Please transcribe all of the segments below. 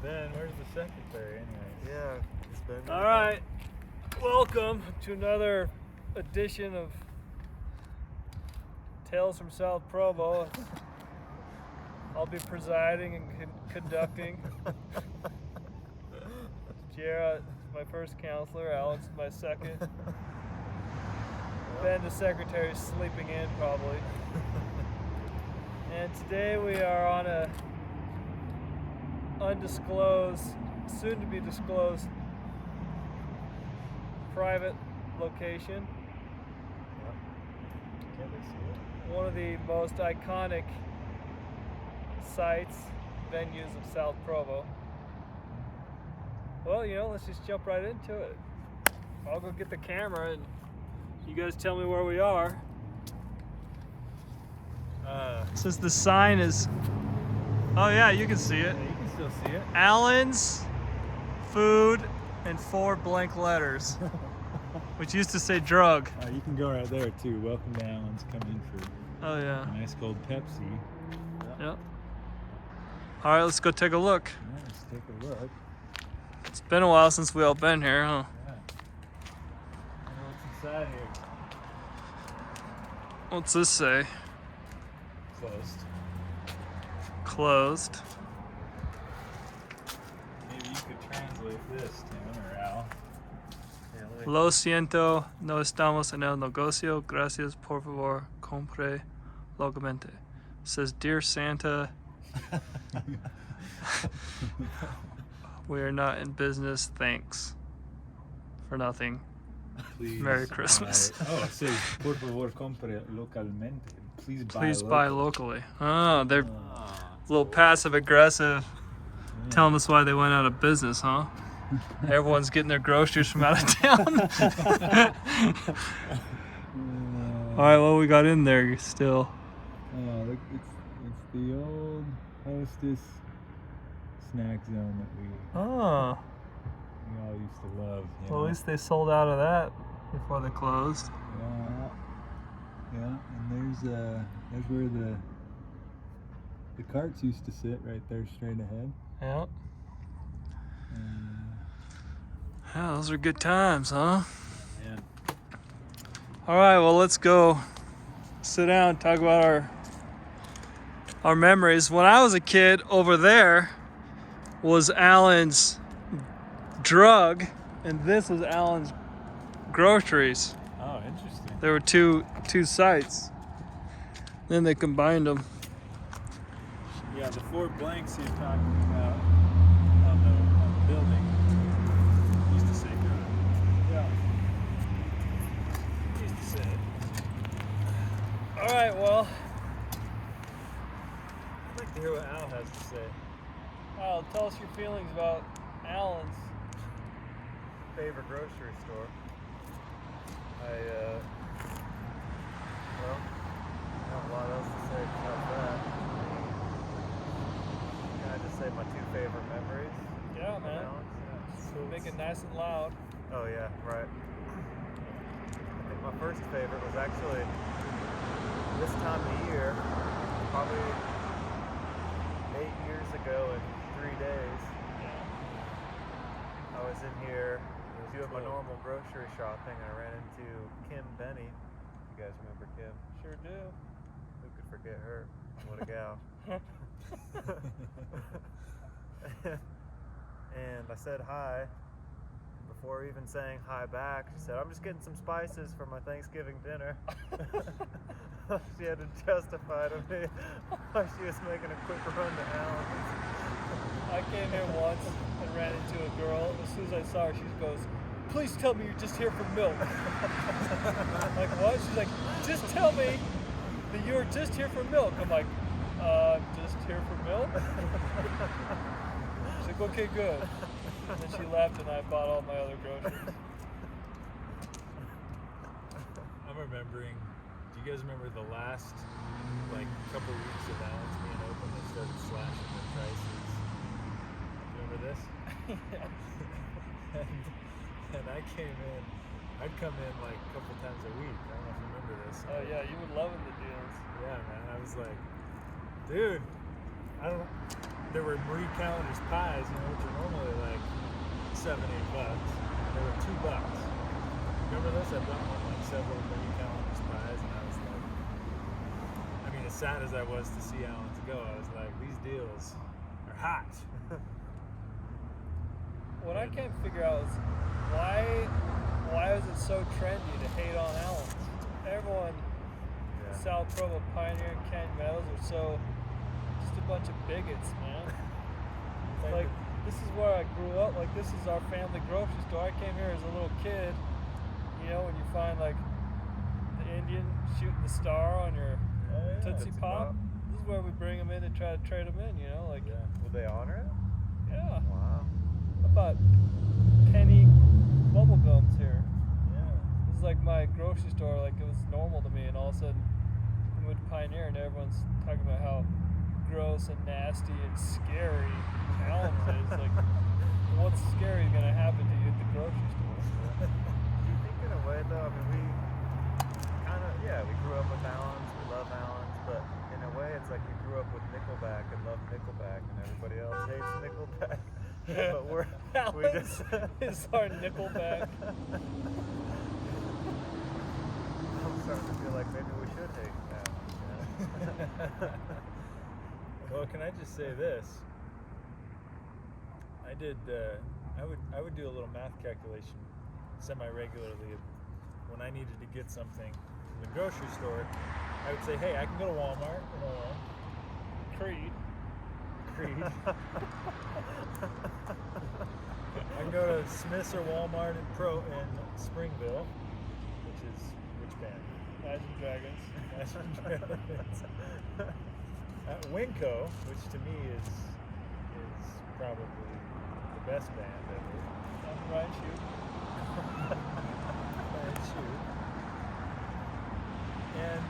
Ben, where's the secretary anyway? Yeah, it's Ben. All right, welcome to another edition of Tales from South Provo. I'll be presiding and conducting. Jared is my first counselor, Alex is my second. Ben, the secretary, is sleeping in probably. And today we are on a undisclosed, soon to be disclosed private location. Can they see it? One of the most iconic sites, venues of South Provo. Well, let's just jump right into it. I'll go get the camera and you guys tell me where we are. Since the sign is, oh yeah, you can see it. Yeah, you can still see it. Allen's Food and 4 blank letters, which used to say drug. You can go right there too. Welcome to Allen's. Come in for Oh yeah. a nice cold Pepsi. Yep. All right, let's go take a look. Yeah, let's take a look. It's been a while since we all been here, huh? Yeah. What's inside here? What's this say? Closed. Closed. Maybe you could translate this, Tim or Al. Yeah, let me- Lo siento, no estamos en el negocio. Gracias, por favor, compre locamente. Says, Dear Santa, we are not in business. Thanks for nothing. Please Merry Christmas. Oh, it says, por favor, compre localmente. Please buy locally. Oh, they're a Ah, little passive aggressive, telling us why they went out of business, huh? Everyone's getting their groceries from out of town. All right, what we got in there still? Oh, look, it's the old Hostess snack zone that we Oh, all used to love. You well, know? at least they sold out of that before they closed. Yeah, and there's where the carts used to sit right there straight ahead. Yeah. And, Yeah, those are good times, huh? man, All right, well, let's go sit down and talk about our memories. When I was a kid, over there was Allen's drug, and this was Allen's groceries. oh, interesting. There were two sites. Then they combined them. Yeah, the 4 blanks you're talking about on the building used to say good. Yeah. Used to say it. All right, well, I'd like to hear what Al has to say. Al, tell us your feelings about Allen's. favorite grocery store. Well, I don't have a lot else to say about that. Can I just say my 2 favorite memories? Yeah, of man. Allen's? Yeah. Make it nice and loud. Oh yeah, right. I think my first favorite was actually this time of year, probably 8 years ago in 3 days. I was in here doing my normal grocery shopping and I ran into Kim Benny. You guys remember Kim? Sure do. Who could forget her? What a gal. And I said hi. Before even saying hi back, she said, I'm just getting some spices for my Thanksgiving dinner. She had to justify to me why she was making a quick run to Allen's. I came here once and ran into a girl. As soon as I saw her, she goes, please tell me you're just here for milk. I'm like, what? She's like, just tell me that you're just here for milk. I'm like, I'm just here for milk? She's like, okay, good. And then she left and I bought all my other groceries. I'm remembering, do you guys remember the last couple weeks of Allen's being open, they started slashing their prices? Remember this? Yeah. And I came in, I'd come in a couple times a week. I don't know if you remember this. Oh yeah, you were loving the deals. Yeah, man. I was like, dude, I don't know. there were Marie Callender's pies, you know, which are normally like $7, $8. They were $2. Remember this? I bought like several Marie Callender's pies, and I was like, I mean, as sad as I was to see Alan's go, I was like, these deals are hot. What I can't figure out is why is it so trendy to hate on Allen's? Everyone, South Provo, Pioneer, and Canyon Meadows are so just a bunch of bigots, man. Like, this is where I grew up. Like, this is our family grocery store. I came here as a little kid. You know, when you find like the Indian shooting the star on your Tootsie Pop. This is where we bring them in and try to trade them in. You know, like. Yeah. Will they honor it? Yeah. Wow. I bought penny bubble gums here. Yeah. This is like my grocery store. Like, it was normal to me, and all of a sudden I went to Pioneer, and everyone's talking about how gross and nasty and scary Allen's is. Like, what's scary gonna happen to you at the grocery store? Do you think in a way though, I mean, we kind of, we grew up with Allen's, we love Allen's, but in a way it's like we grew up with Nickelback and love Nickelback, and everybody else hates Nickelback. But we just is our Nickelback. I'm starting to feel like maybe we should hate that. Yeah. Well, can I just say this? I would do a little math calculation semi-regularly when I needed to get something from the grocery store. I would say, hey, I can go to Walmart in Orem, Creed. I can go to Smith's or Walmart in Springville, which band? Imagine Dragons. Imagine Dragons. Winco, which to me is probably the best band ever. Ryan Shute. Ryan Shute. And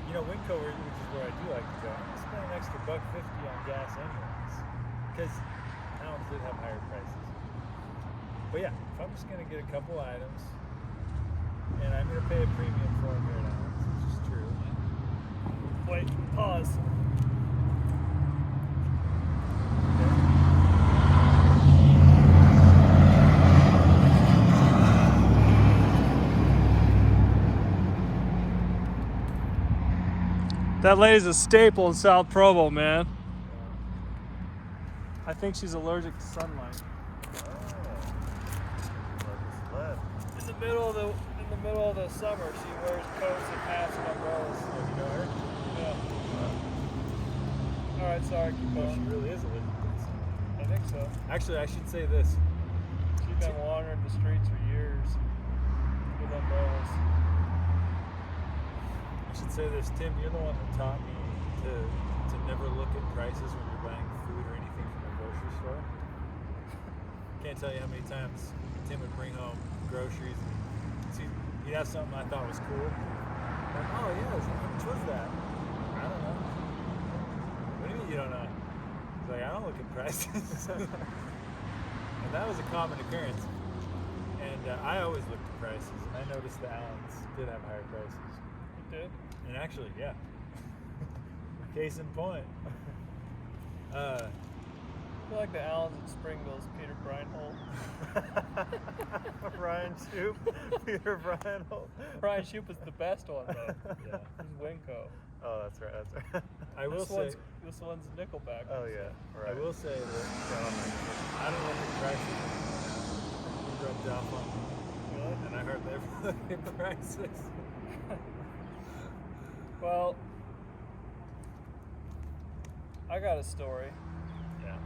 you know, Winco, which is where I do like to go, I'm gonna spend an extra $1.50 on gas anyways, because Allen's did have higher prices. But yeah, if I'm just gonna get a couple items, and I'm gonna pay a premium for them here at Allen's, which is true. Wait, pause. That lady's a staple in South Provo, man. I think she's allergic to sunlight. In the middle of the summer, she wears coats and hats and umbrellas. Oh, you know her? Yeah. All right, sorry, keep Well, going. she really is a living person. I think so. Actually, I should say this. She's been wandering the streets for years with umbrellas. I should say this, Tim, you're the one that taught me to never look at prices when you're buying food or anything from a grocery store. Can't tell you how many times Tim would bring home groceries and he'd have something I thought was cool. Like, oh yeah, how much was that? I don't know. What do you mean you don't know? He's like, I don't look at prices. And that was a common occurrence. And I always looked at prices, and I noticed the Allen's did have higher prices. You did? And actually, yeah. Case in point. I feel like the Allens at Springville's Peter Breinholt. Ryan Shoup, Peter Breinholt. Ryan Shoup was the best one, though. Yeah. He's Winco. Oh, that's right. I will say, This one's Nickelback. Oh yeah, right. I will say that I don't look at prices. You rubbed off on me. Really? And I hardly ever look at prices. Well, I got a story. Yeah.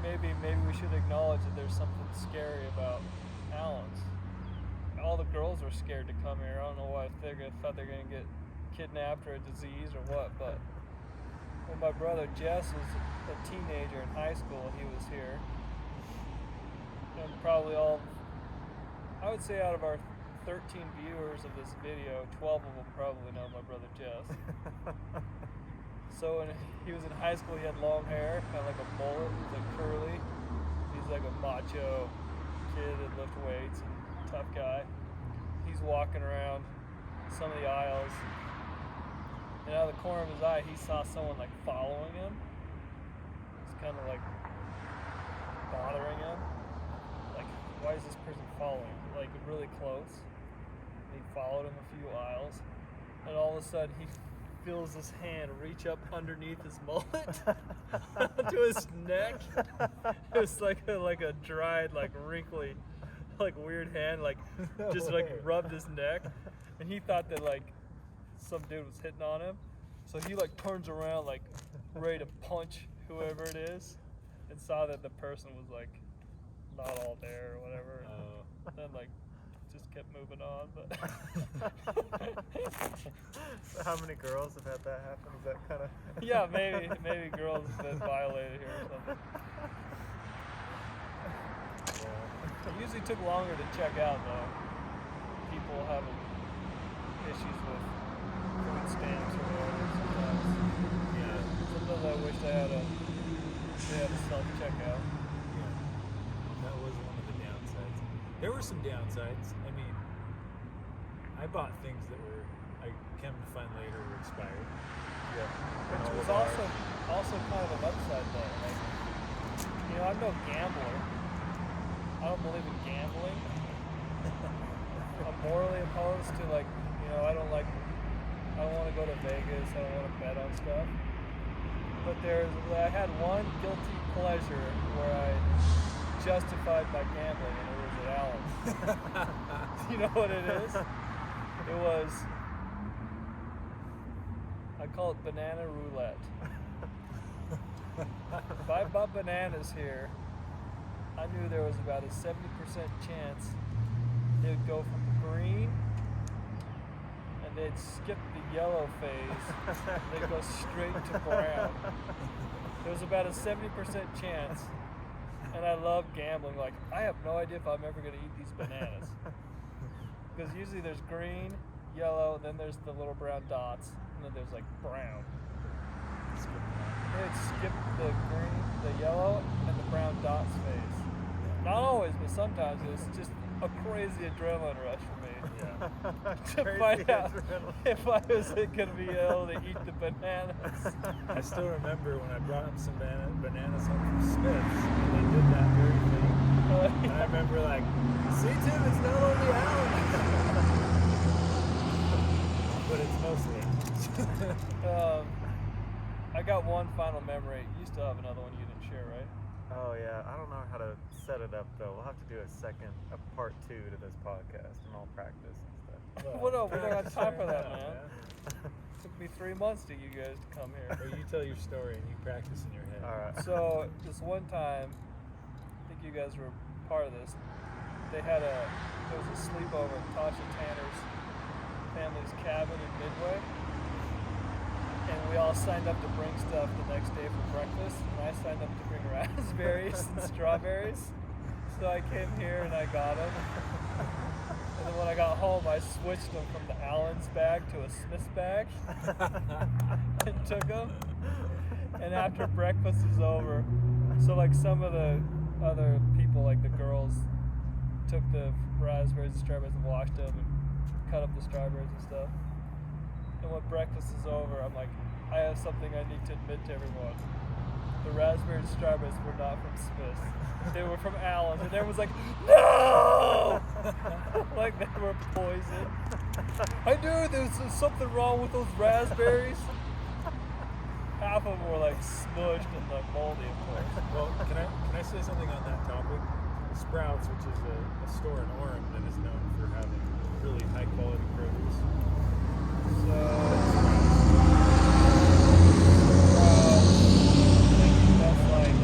Maybe we should acknowledge that there's something scary about Allen's. All the girls were scared to come here. I don't know why. Thought they were gonna get kidnapped or a disease or what. But when my brother Jess was a teenager in high school, he was here. And probably I would say out of our 13 viewers of this video, 12 of them probably know my brother Jess. So when he was in high school, he had long hair, kind of like a mullet. He was like curly. He's like a macho kid that lifted weights and tough guy. He's walking around some of the aisles, and out of the corner of his eye, he saw someone like following him. kind of like bothering him. Like, why is this person following? Like, really close. And he followed him a few aisles, and all of a sudden he feels his hand reach up underneath his mullet to his neck. It was like a dried, like wrinkly, like weird hand, like just like rubbed his neck, and he thought that like some dude was hitting on him, so he like turns around like ready to punch whoever it is, and saw that the person was like not all there or whatever. And then like just kept moving on. But So how many girls have had that happen? Is that kind of? yeah, maybe girls have been violated here or something. Yeah. It usually took longer to check out though. People having issues with food stamps or whatever sometimes. Yeah. Sometimes I wish they had a self-checkout. Yeah. That was one of the downsides. There were some downsides. I mean, I bought things that were, I came to find later, were expired. Yeah. Which was also kind of an upside though. Like, you know, I'm no gambler. I don't believe in gambling. I'm morally opposed to like, you know, I don't want to go to Vegas. I don't want to bet on stuff. But I had one guilty pleasure where I justified my gambling, and it was at Allen's. You know what it is? It was, I call it banana roulette. If I bought bananas here, I knew there was about a 70% chance they would go from green and they'd skip the yellow phase. They'd go straight to brown. There was about a 70% chance, and I love gambling. Like, I have no idea if I'm ever going to eat these bananas. Because usually there's green, yellow, then there's the little brown dots, and then there's like brown. They'd skip the green, the yellow, and the brown dots phase. Not always, but sometimes it was just a crazy adrenaline rush for me. Yeah. To find out if I was going to be able to eat the bananas. I still remember when I brought them some bananas home from Smith's, and they did that very thing. And I remember like, see Tim, it's not only Alan. But it's mostly. I got one final memory. You still have another one you didn't share, right? Oh yeah, I don't know how to set it up though. We'll have to do a part 2 to this podcast, and I'll practice and stuff. Well, we don't have time for that, yeah, man. yeah. Took me 3 months to get you guys to come here. Or you tell your story and you practice in your head. All right. So this one time, I think you guys were part of this. There was a sleepover at Tasha Tanner's family's cabin in Midway. And we all signed up to bring stuff the next day for breakfast, and I signed up to bring raspberries and strawberries. So I came here and I got them. And then when I got home, I switched them from the Allen's bag to a Smith's bag and took them. And after breakfast was over, so like some of the other people, like the girls, took the raspberries and strawberries and washed them and cut up the strawberries and stuff. And when breakfast is over, I'm like, I have something I need to admit to everyone. The raspberry and strawberries were not from Smith's. They were from Allen's. And everyone's like, no! Like they were poisoned. I knew there was something wrong with those raspberries. Half of them were like smushed and like moldy, of course. Well, can I say something on that topic? Sprouts, which is a store in Orem that is known for having really high quality produce. That's like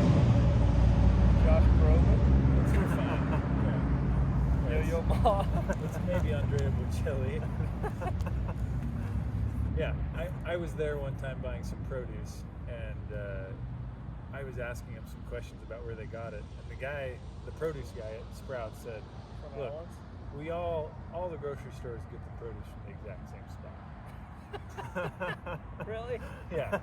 Josh Groban. It's fine. Yeah. Yo Ma. It's maybe Andrea Bocelli. Yeah, I was there one time buying some produce, and I was asking him some questions about where they got it. And the produce guy at Sprouts said, From look, Allen's? we all the grocery stores get the produce from the exact same spot. Really? Yeah.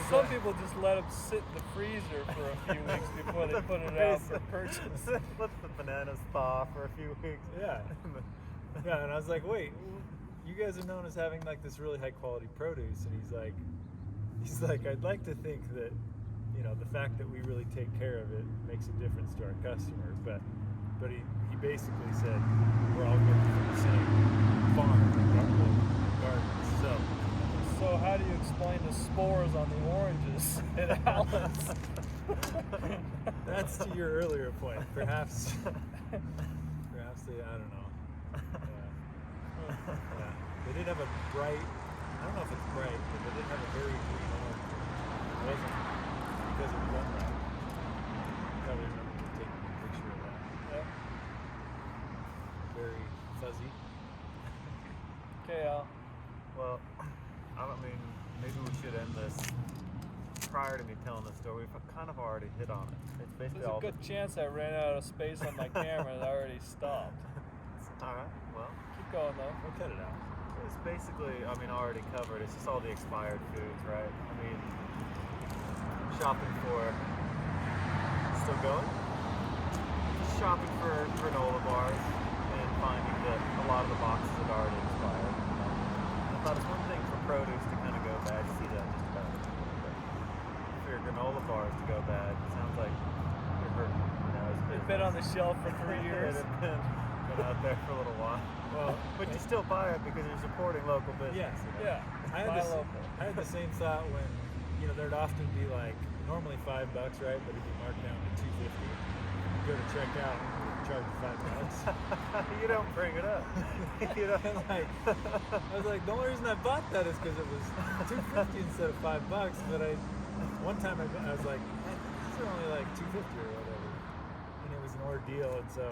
Some people just let them sit in the freezer for a few weeks before they put it out for purchase. Let the bananas thaw for a few weeks. Yeah. Yeah, and I was like, wait, you guys are known as having like this really high quality produce, and he's like, I'd like to think that you know, the fact that we really take care of it makes a difference to our customer. But he basically said we're all getting from the same farm gardens. So how do you explain the spores on the oranges at Allen's? That's to your earlier point. Perhaps they, I don't know. Yeah. They did have a bright, I don't know if it's bright, but they did have a very green orange. It wasn't because it was unripe. Probably remember me taking a picture of that. Yep. Very fuzzy. Okay, Al. Well, I don't mean, maybe we should end this prior to me telling the story. We've kind of already hit on it. It's basically There's a all good chance I ran out of space on my camera and I already stopped. all right. Well, Keep going though. We'll cut it out. it's basically, I mean, already covered. It's just all the expired foods, right? I mean, shopping for, still going? Shopping for granola bars and finding that a lot of the boxes had already expired. I thought it's one thing for produce to kind of go bad. You see that just about everywhere. But for your granola bars to go bad, it sounds like you're hurting. You know, as a It's been on the shelf for 3 years. It had been out there for a little while. Well, But you still buy it because you're supporting local business. Yes. Yeah. I Buy had, local. I had the same thought when, you know, there'd often be like, normally $5, right? But it'd be marked down to $2.50. You go to check out, charge you $5. You don't bring it up. You don't. And like, I was like, the only reason I bought that is because it was $2.50 instead of $5. But one time I was like, these are only like $2.50 or whatever, and it was an ordeal. And so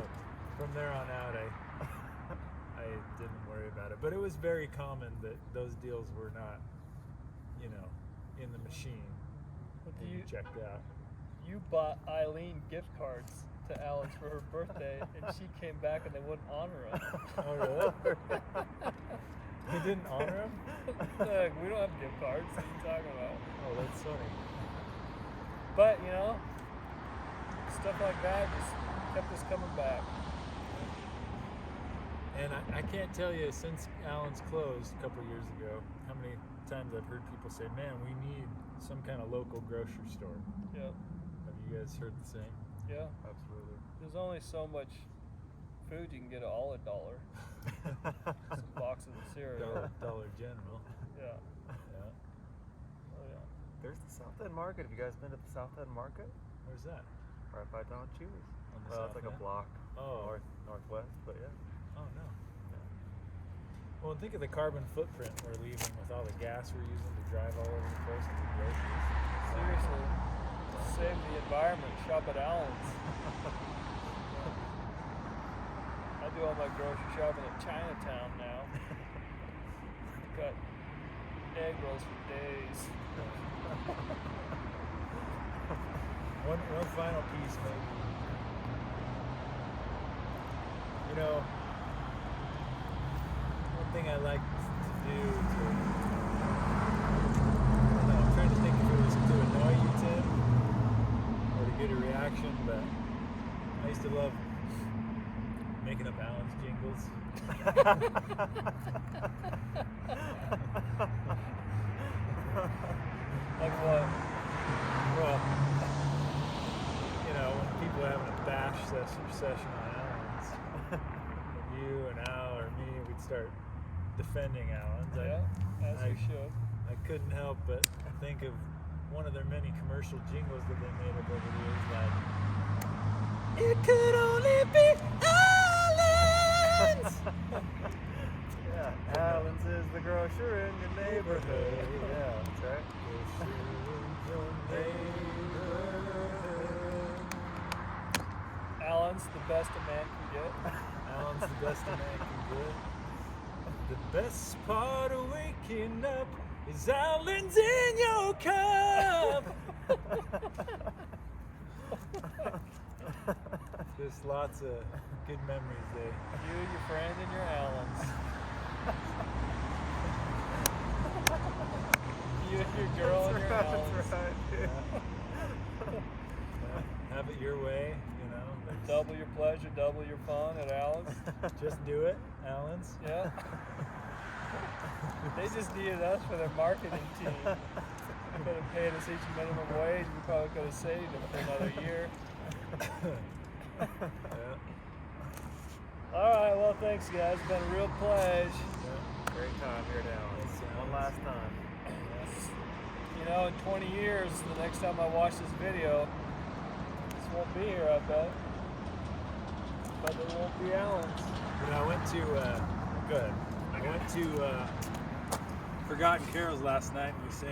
from there on out, I didn't worry about it. But it was very common that those deals were not, you know, in the machine. But And you checked out. You bought Eileen gift cards to Allen's for her birthday, and she came back and they wouldn't honor them. Oh really? They didn't honor them? They're like, we don't have gift cards. What are you talking about? Oh, that's funny. But you know, stuff like that just kept us coming back. And I can't tell you, since Allen's closed a couple years ago, how many times I've heard people say, man, we need some kind of local grocery store. Yep. Have you guys heard the same? Yeah. Absolutely. There's only so much food you can get at all $1. Some boxes of cereal. Dollar General. Yeah. Yeah. Oh yeah. There's the South End Market. Have you guys been to the South End Market? Where's that? Right by Don Chewy's. On the Well, South it's like End? a block Oh. northwest, but yeah. Oh no. Well, think of the carbon footprint we're leaving with all the gas we're using to drive all over the place to get groceries. Seriously, save the environment. Shop at Allen's. I do all my grocery shopping at Chinatown now. Got egg rolls for days. One final piece, maybe. You know, one thing I like to do to, I don't know, I'm trying to think if it was to annoy you, Tim, or to get a reaction, but I used to love making up Allen's jingles. Like what? Well, you know, when people are having a bash session on Allen's, you and Al or me, we'd start defending Allen's. Yeah, as we should. I couldn't help but think of one of their many commercial jingles that they made up over the years, like, it could only be Allen's! Yeah, Allen's is the grocer in your neighborhood. Yeah, that's right. Allen's, the best a man can get. Allen's the best a man can get. The best part of waking up is Allen's in your cup. Just lots of good memories there. You, your friend, and your Allen's. You and your girl and your Allen's. That's right, dude. Have it your way, you know. Double your pleasure, double your fun at Allen's. Just do it, Allen's. Yeah. They just needed us for their marketing team. Could have paid us each minimum wage. We probably could have saved him for another year. Yeah. All right, well, thanks, guys. It's been a real pleasure. Yeah. Great time here at Allen's. One last time. You know, in 20 years, the next time I watch this video, this won't be here, I bet. But it won't be Allen's. When I went to, good. I went to Forgotten Carols last night and we sang